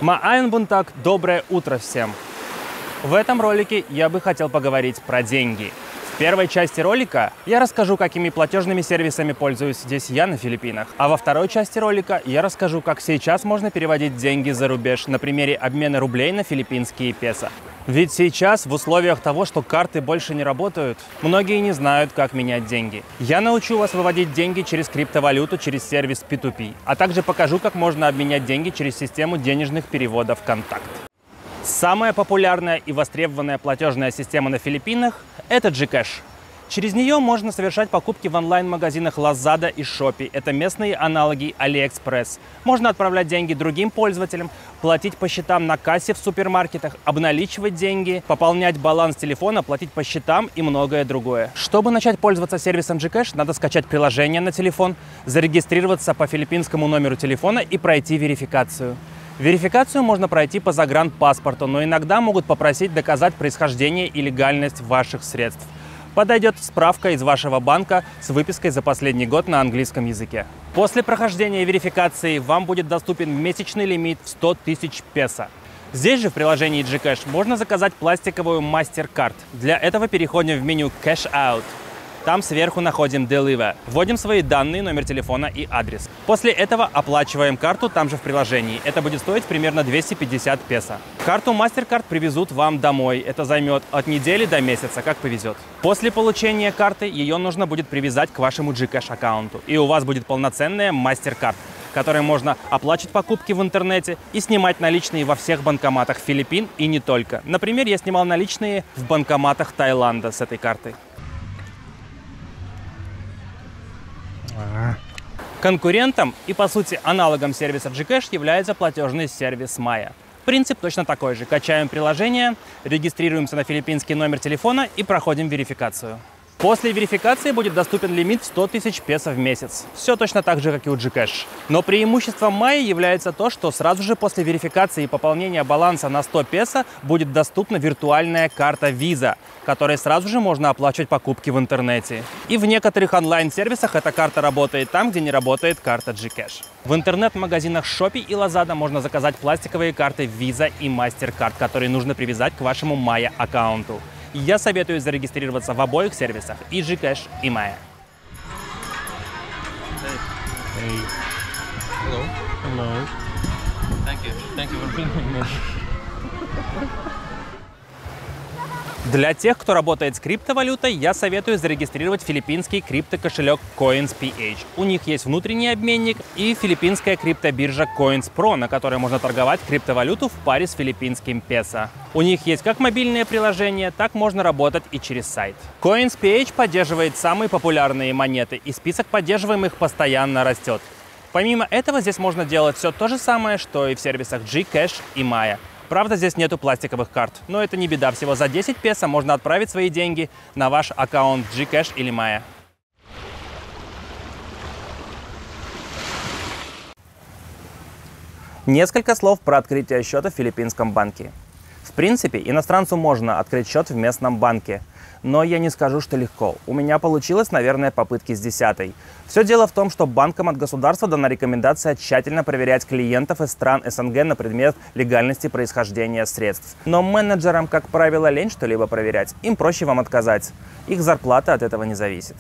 Маайн Бунтак, доброе утро всем! В этом ролике я бы хотел поговорить про деньги. В первой части ролика я расскажу, какими платежными сервисами пользуюсь здесь я на Филиппинах. А во второй части ролика я расскажу, как сейчас можно переводить деньги за рубеж на примере обмена рублей на филиппинские песо. Ведь сейчас, в условиях того, что карты больше не работают, многие не знают, как менять деньги. Я научу вас выводить деньги через криптовалюту, через сервис P2P, а также покажу, как можно обменять деньги через систему денежных переводов «Контакт». Самая популярная и востребованная платежная система на Филиппинах – это GCash. Через нее можно совершать покупки в онлайн-магазинах Lazada и Shopee. Это местные аналоги AliExpress. Можно отправлять деньги другим пользователям, платить по счетам на кассе в супермаркетах, обналичивать деньги, пополнять баланс телефона, платить по счетам и многое другое. Чтобы начать пользоваться сервисом GCash, надо скачать приложение на телефон, зарегистрироваться по филиппинскому номеру телефона и пройти верификацию. Верификацию можно пройти по загранпаспорту, но иногда могут попросить доказать происхождение и легальность ваших средств. Подойдет справка из вашего банка с выпиской за последний год на английском языке. После прохождения верификации вам будет доступен месячный лимит в 100 тысяч песо. Здесь же в приложении GCash можно заказать пластиковую MasterCard. Для этого переходим в меню Cash Out. Там сверху находим Deliver. Вводим свои данные, номер телефона и адрес. После этого оплачиваем карту там же в приложении. Это будет стоить примерно 250 песо. Карту MasterCard привезут вам домой. Это займет от недели до месяца, как повезет. После получения карты ее нужно будет привязать к вашему GCash аккаунту. И у вас будет полноценная MasterCard, которой можно оплачивать покупки в интернете и снимать наличные во всех банкоматах Филиппин и не только. Например, я снимал наличные в банкоматах Таиланда с этой картой. Конкурентом и, по сути, аналогом сервиса GCash является платежный сервис Maya. Принцип точно такой же. Качаем приложение, регистрируемся на филиппинский номер телефона и проходим верификацию. После верификации будет доступен лимит в 100 тысяч песо в месяц. Все точно так же, как и у GCash. Но преимуществом Maya является то, что сразу же после верификации и пополнения баланса на 100 песо будет доступна виртуальная карта Visa, которой сразу же можно оплачивать покупки в интернете. И в некоторых онлайн-сервисах эта карта работает там, где не работает карта GCash. В интернет-магазинах Shopee и Lazada можно заказать пластиковые карты Visa и MasterCard, которые нужно привязать к вашему Maya аккаунту. Я советую зарегистрироваться в обоих сервисах, и GCash, и Maya. Hey. Hello. Hello. Thank you. Thank you for filming me. Для тех, кто работает с криптовалютой, я советую зарегистрировать филиппинский криптокошелек CoinsPH. У них есть внутренний обменник и филиппинская криптобиржа CoinsPro, на которой можно торговать криптовалюту в паре с филиппинским песо. У них есть как мобильное приложение, так можно работать и через сайт. CoinsPH поддерживает самые популярные монеты, и список поддерживаемых постоянно растет. Помимо этого, здесь можно делать все то же самое, что и в сервисах GCash и Maya. Правда, здесь нету пластиковых карт, но это не беда. Всего за 10 песо можно отправить свои деньги на ваш аккаунт GCash или Maya. Несколько слов про открытие счета в филиппинском банке. В принципе, иностранцу можно открыть счет в местном банке, но я не скажу, что легко. У меня получилось, наверное, попытки с 10-й. Все дело в том, что банкам от государства дана рекомендация тщательно проверять клиентов из стран СНГ на предмет легальности происхождения средств. Но менеджерам, как правило, лень что-либо проверять. Им проще вам отказать. Их зарплата от этого не зависит.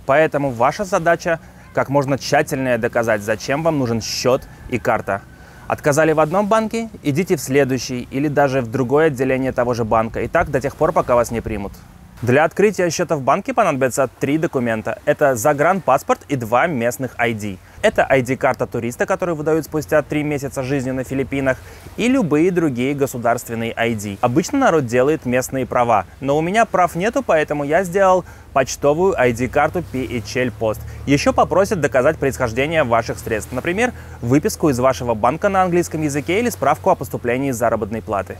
Поэтому ваша задача как можно тщательнее доказать, зачем вам нужен счет и карта. Отказали в одном банке, идите в следующий или даже в другое отделение того же банка. И так до тех пор, пока вас не примут. Для открытия счета в банке понадобятся 3 документа. Это загранпаспорт и 2 местных ID. Это ID-карта туриста, которую выдают спустя 3 месяца жизни на Филиппинах, и любые другие государственные ID. Обычно народ делает местные права, но у меня прав нету, поэтому я сделал почтовую ID-карту PHL Post. Еще попросят доказать происхождение ваших средств, например, выписку из вашего банка на английском языке или справку о поступлении заработной платы.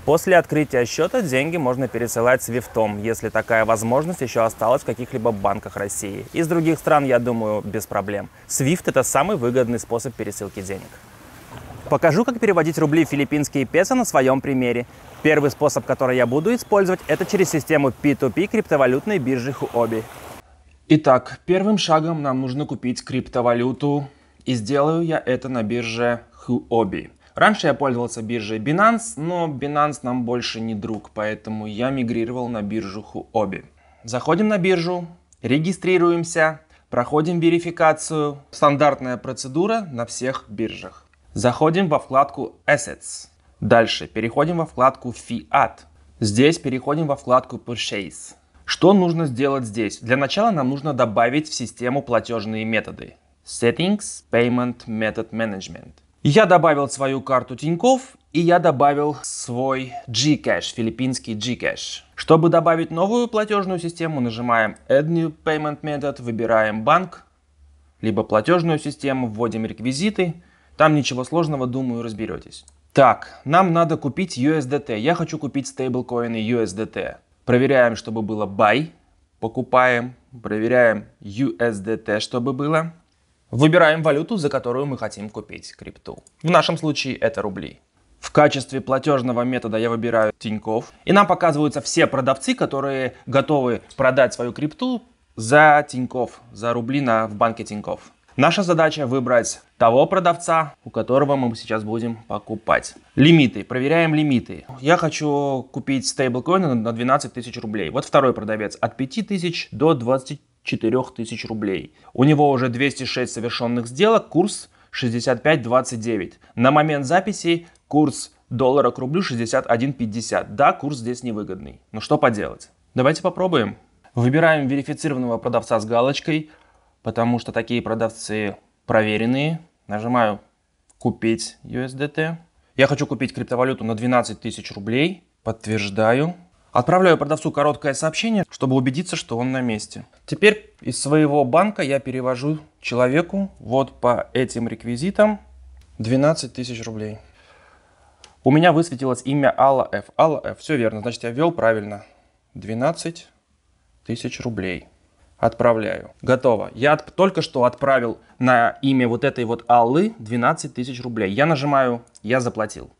После открытия счета деньги можно пересылать свифтом, если такая возможность еще осталась в каких-либо банках России. Из других стран, я думаю, без проблем. Свифт – это самый выгодный способ пересылки денег. Покажу, как переводить рубли в филиппинские песо на своем примере. Первый способ, который я буду использовать, это через систему P2P криптовалютной биржи Huobi. Итак, первым шагом нам нужно купить криптовалюту, и сделаю я это на бирже Huobi. Раньше я пользовался биржей Binance, но Binance нам больше не друг, поэтому я мигрировал на биржу Huobi. Заходим на биржу, регистрируемся, проходим верификацию. Стандартная процедура на всех биржах. Заходим во вкладку Assets. Дальше переходим во вкладку Fiat. Здесь переходим во вкладку Purchase. Что нужно сделать здесь? Для начала нам нужно добавить в систему платежные методы. Settings, Payment Method Management. Я добавил свою карту Тинькофф и я добавил свой Gcash, филиппинский Gcash. Чтобы добавить новую платежную систему, нажимаем Add New Payment Method, выбираем банк, либо платежную систему, вводим реквизиты. Там ничего сложного, думаю, разберетесь. Так, нам надо купить USDT. Я хочу купить стейблкоины USDT. Проверяем, чтобы было Buy. Покупаем. Проверяем USDT, чтобы было. Выбираем валюту, за которую мы хотим купить крипту. В нашем случае это рубли. В качестве платежного метода я выбираю Тинькофф. И нам показываются все продавцы, которые готовы продать свою крипту за Тинькофф, за рубли в банке Тинькофф. Наша задача выбрать того продавца, у которого мы сейчас будем покупать. Лимиты. Проверяем лимиты. Я хочу купить стейблкоины на 12 тысяч рублей. Вот второй продавец. От 5 тысяч до 24 тысяч рублей. У него уже 206 совершенных сделок. Курс 65.29. На момент записи курс доллара к рублю 61.50. Да, курс здесь невыгодный. Но что поделать? Давайте попробуем. Выбираем верифицированного продавца с галочкой, потому что такие продавцы проверенные. Нажимаю «Купить USDT». Я хочу купить криптовалюту на 12 тысяч рублей. Подтверждаю. Отправляю продавцу короткое сообщение, чтобы убедиться, что он на месте. Теперь из своего банка я перевожу человеку вот по этим реквизитам 12 тысяч рублей. У меня высветилось имя Алла Ф. Алла Ф. Все верно, значит я ввел правильно. 12 тысяч рублей. Отправляю. Готово. Я только что отправил на имя вот этой вот Аллы 12 тысяч рублей. Я нажимаю «Я заплатил».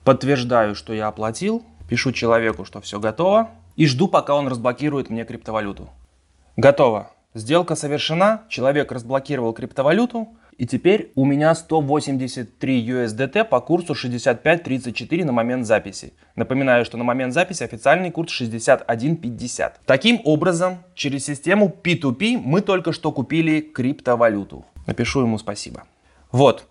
Подтверждаю, что я оплатил. Пишу человеку, что все готово. И жду, пока он разблокирует мне криптовалюту. Готово. Сделка совершена. Человек разблокировал криптовалюту. И теперь у меня 183 USDT по курсу 65.34 на момент записи. Напоминаю, что на момент записи официальный курс 61.50. Таким образом, через систему P2P мы только что купили криптовалюту. Напишу ему спасибо. Вот,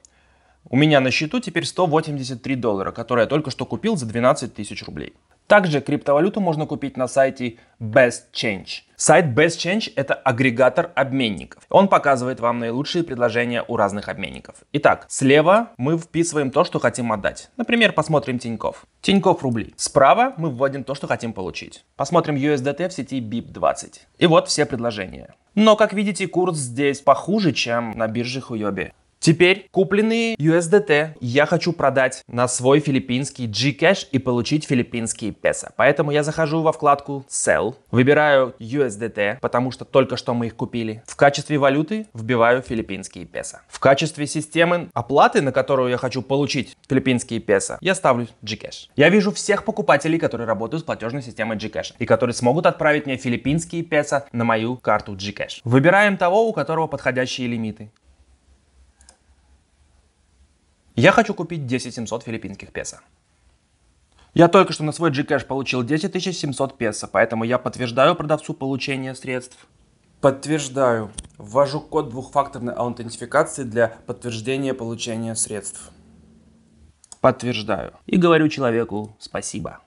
у меня на счету теперь 183 доллара, которые я только что купил за 12 тысяч рублей. Также криптовалюту можно купить на сайте BestChange. Сайт BestChange – это агрегатор обменников. Он показывает вам наилучшие предложения у разных обменников. Итак, слева мы вписываем то, что хотим отдать. Например, посмотрим Тинькофф. Тинькофф рубли. Справа мы вводим то, что хотим получить. Посмотрим USDT в сети BIP20. И вот все предложения. Но, как видите, курс здесь похуже, чем на бирже Huobi. Теперь купленные USDT я хочу продать на свой филиппинский Gcash и получить филиппинские песо. Поэтому я захожу во вкладку Sell, выбираю USDT, потому что только что мы их купили. В качестве валюты вбиваю филиппинские песо. В качестве системы оплаты, на которую я хочу получить филиппинские песо, я ставлю Gcash. Я вижу всех покупателей, которые работают с платежной системой Gcash и которые смогут отправить мне филиппинские песо на мою карту Gcash. Выбираем того, у которого подходящие лимиты. Я хочу купить 10 700 филиппинских песо. Я только что на свой Gcash получил 10 700 песо, поэтому я подтверждаю продавцу получение средств. Подтверждаю. Ввожу код двухфакторной аутентификации для подтверждения получения средств. Подтверждаю. И говорю человеку спасибо.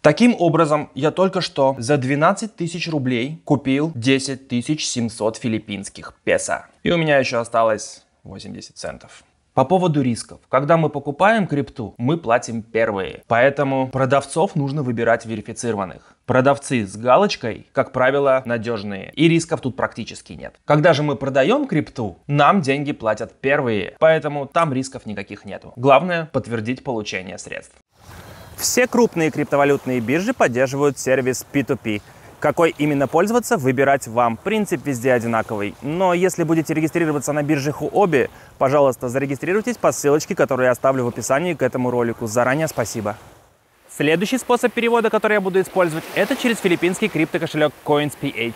Таким образом, я только что за 12 тысяч рублей купил 10 700 филиппинских песо. И у меня еще осталось 80 центов. По поводу рисков. Когда мы покупаем крипту, мы платим первые. Поэтому продавцов нужно выбирать верифицированных. Продавцы с галочкой, как правило, надежные. И рисков тут практически нет. Когда же мы продаем крипту, нам деньги платят первые. Поэтому там рисков никаких нету. Главное подтвердить получение средств. Все крупные криптовалютные биржи поддерживают сервис P2P. Какой именно пользоваться, выбирать вам. Принцип везде одинаковый. Но если будете регистрироваться на бирже Huobi, пожалуйста, зарегистрируйтесь по ссылочке, которую я оставлю в описании к этому ролику. Заранее спасибо. Следующий способ перевода, который я буду использовать, это через филиппинский криптокошелек CoinsPH.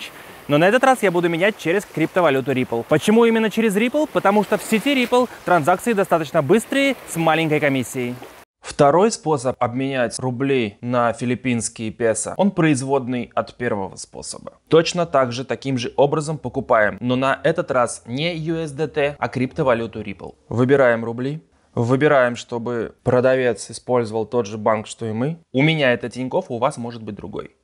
Но на этот раз я буду менять через криптовалюту Ripple. Почему именно через Ripple? Потому что в сети Ripple транзакции достаточно быстрые с маленькой комиссией. Второй способ обменять рубли на филиппинские песо, он производный от первого способа. Точно так же, таким же образом покупаем, но на этот раз не USDT, а криптовалюту Ripple. Выбираем рубли, выбираем, чтобы продавец использовал тот же банк, что и мы. У меня это Тинькофф, у вас может быть другой.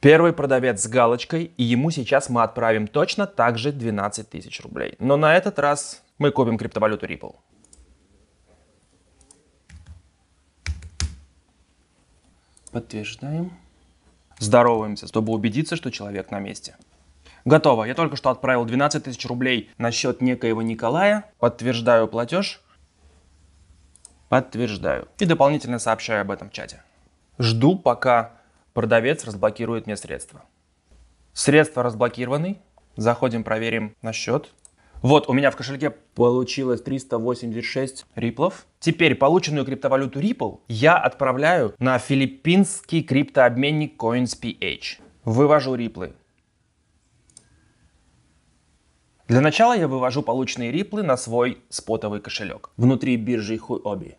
Первый продавец с галочкой, и ему сейчас мы отправим точно так же 12 тысяч рублей. Но на этот раз мы купим криптовалюту Ripple. Подтверждаем. Здороваемся, чтобы убедиться, что человек на месте. Готово. Я только что отправил 12 тысяч рублей на счет некоего Николая. Подтверждаю платеж. Подтверждаю. И дополнительно сообщаю об этом в чате. Жду, пока продавец разблокирует мне средства. Средства разблокированы. Заходим, проверим на счет. Вот, у меня в кошельке получилось 386 риплов. Теперь полученную криптовалюту Ripple я отправляю на филиппинский криптообменник CoinsPH. Вывожу риплы. Для начала я вывожу полученные риплы на свой спотовый кошелек внутри биржи Huobi.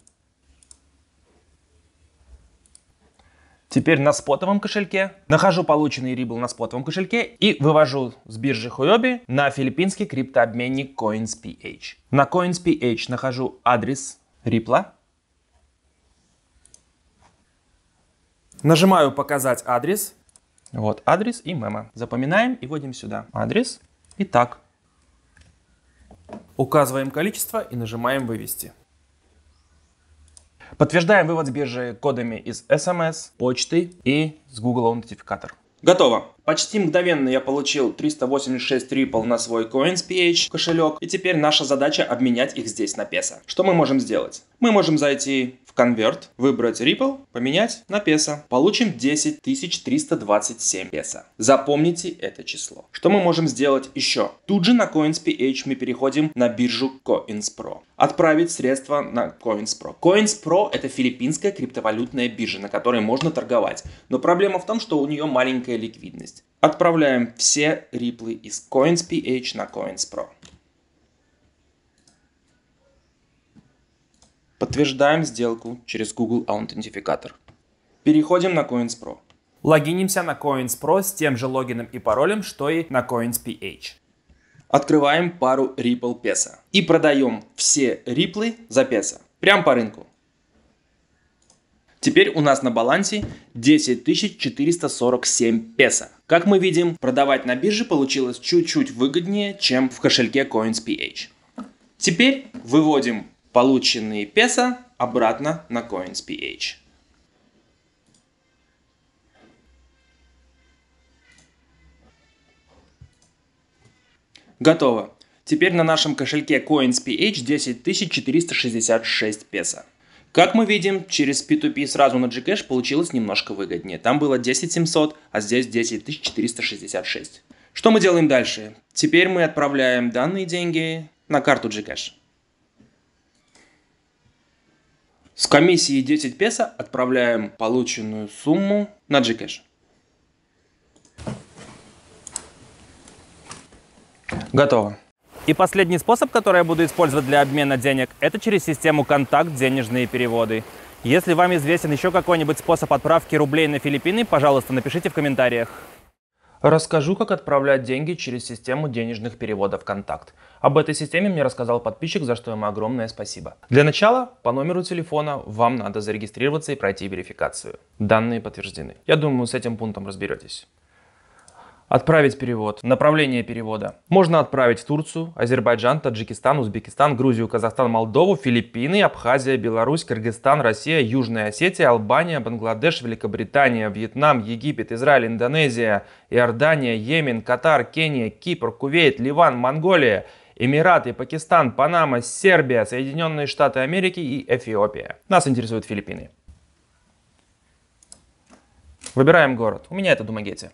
Теперь на спотовом кошельке нахожу полученный рипл на спотовом кошельке и вывожу с биржи Huobi на филиппинский криптообменник CoinsPH. На CoinsPH нахожу адрес рипла. Нажимаю «Показать адрес». Вот адрес и мемо. Запоминаем и вводим сюда адрес. Итак. Указываем количество и нажимаем «Вывести». Подтверждаем вывод с биржи кодами из SMS, почты и с Google Аутентификатор. Готово. Почти мгновенно я получил 386 рипл на свой CoinsPH кошелек. И теперь наша задача обменять их здесь на песо. Что мы можем сделать? Мы можем зайти в Convert, выбрать рипл, поменять на песо. Получим 10 327 песо. Запомните это число. Что мы можем сделать еще? Тут же на CoinsPH мы переходим на биржу CoinsPro. Отправить средства на CoinsPro. CoinsPro это филиппинская криптовалютная биржа, на которой можно торговать. Но проблема в том, что у нее маленькая ликвидность. Отправляем все риплы из CoinsPH на CoinsPro. Подтверждаем сделку через Google Аутентификатор. Переходим на CoinsPro. Логинимся на CoinsPro с тем же логином и паролем, что и на CoinsPH. Открываем пару Ripple песо и продаем все риплы за песо. Прям по рынку. Теперь у нас на балансе 10 447 песо. Как мы видим, продавать на бирже получилось чуть-чуть выгоднее, чем в кошельке CoinsPH. Теперь выводим полученные песо обратно на CoinsPH. Готово. Теперь на нашем кошельке CoinsPH 10 466 песо. Как мы видим, через P2P сразу на Gcash получилось немножко выгоднее. Там было 10 700, а здесь 10 466. Что мы делаем дальше? Теперь мы отправляем данные деньги на карту Gcash. С комиссией 10 песо отправляем полученную сумму на Gcash. Готово. И последний способ, который я буду использовать для обмена денег, это через систему «Контакт денежные переводы». Если вам известен еще какой-нибудь способ отправки рублей на Филиппины, пожалуйста, напишите в комментариях. Расскажу, как отправлять деньги через систему денежных переводов «Контакт». Об этой системе мне рассказал подписчик, за что ему огромное спасибо. Для начала по номеру телефона вам надо зарегистрироваться и пройти верификацию. Данные подтверждены. Я думаю, с этим пунктом разберетесь. Отправить перевод. Направление перевода. Можно отправить в Турцию, Азербайджан, Таджикистан, Узбекистан, Грузию, Казахстан, Молдову, Филиппины, Абхазия, Беларусь, Кыргызстан, Россия, Южная Осетия, Албания, Бангладеш, Великобритания, Вьетнам, Египет, Израиль, Индонезия, Иордания, Йемен, Катар, Кения, Кипр, Кувейт, Ливан, Монголия, Эмираты, Пакистан, Панама, Сербия, Соединенные Штаты Америки и Эфиопия. Нас интересуют Филиппины. Выбираем город. У меня это Думагети.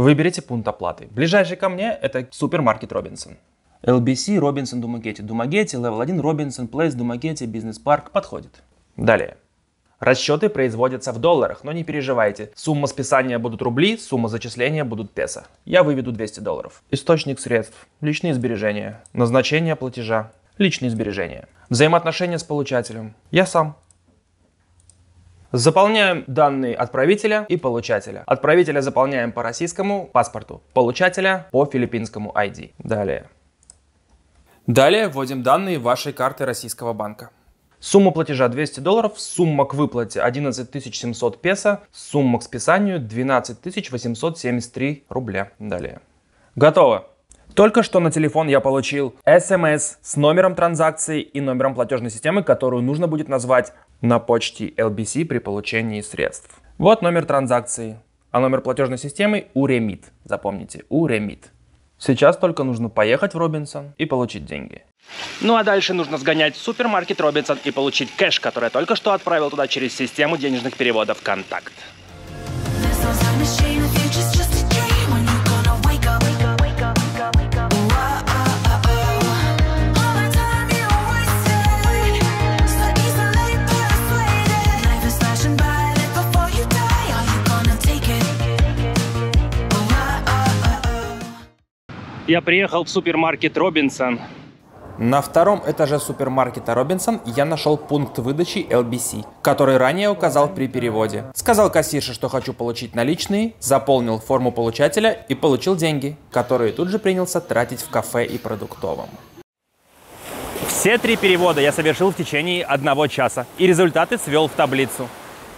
Выберите пункт оплаты. Ближайший ко мне это супермаркет Робинсон. LBC, Робинсон, Думагети. Думагети, Level 1, Робинсон, Place, Думагети, Бизнес Парк. Подходит. Далее. Расчеты производятся в долларах, но не переживайте. Сумма списания будут рубли, сумма зачисления будут песо. Я выведу $200. Источник средств. Личные сбережения. Назначение платежа. Личные сбережения. Взаимоотношения с получателем. Я сам. Заполняем данные отправителя и получателя. Отправителя заполняем по российскому паспорту, получателя по филиппинскому ID. Далее вводим данные вашей карты российского банка. Сумма платежа $200, сумма к выплате 11 700 песо, сумма к списанию 12 873 рубля. Далее. Готово. Только что на телефон я получил SMS с номером транзакции и номером платежной системы, которую нужно будет назвать на почте LBC при получении средств. Вот номер транзакции, а номер платежной системы Uremeet. Запомните, Uremeet. Сейчас только нужно поехать в Робинсон и получить деньги. Ну а дальше нужно сгонять в супермаркет Робинсон и получить кэш, который я только что отправил туда через систему денежных переводов «Контакт». Я приехал в супермаркет Робинсон. На втором этаже супермаркета Робинсон я нашел пункт выдачи LBC, который ранее указал при переводе. Сказал кассирше, что хочу получить наличные, заполнил форму получателя и получил деньги, которые тут же принялся тратить в кафе и продуктовом. Все 3 перевода я совершил в течение 1 часа и результаты свел в таблицу.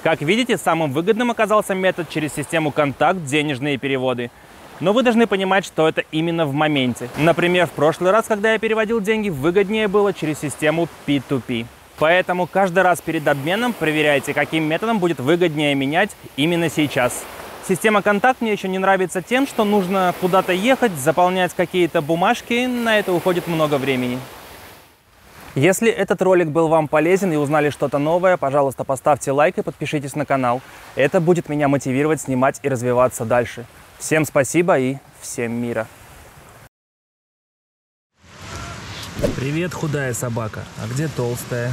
Как видите, самым выгодным оказался метод через систему «Контакт» денежные переводы. Но вы должны понимать, что это именно в моменте. Например, в прошлый раз, когда я переводил деньги, выгоднее было через систему P2P. Поэтому каждый раз перед обменом проверяйте, каким методом будет выгоднее менять именно сейчас. Система «Контакт» мне еще не нравится тем, что нужно куда-то ехать, заполнять какие-то бумажки, на это уходит много времени. Если этот ролик был вам полезен и узнали что-то новое, пожалуйста, поставьте лайк и подпишитесь на канал. Это будет меня мотивировать снимать и развиваться дальше. Всем спасибо и всем мира. Привет, худая собака. А где толстая?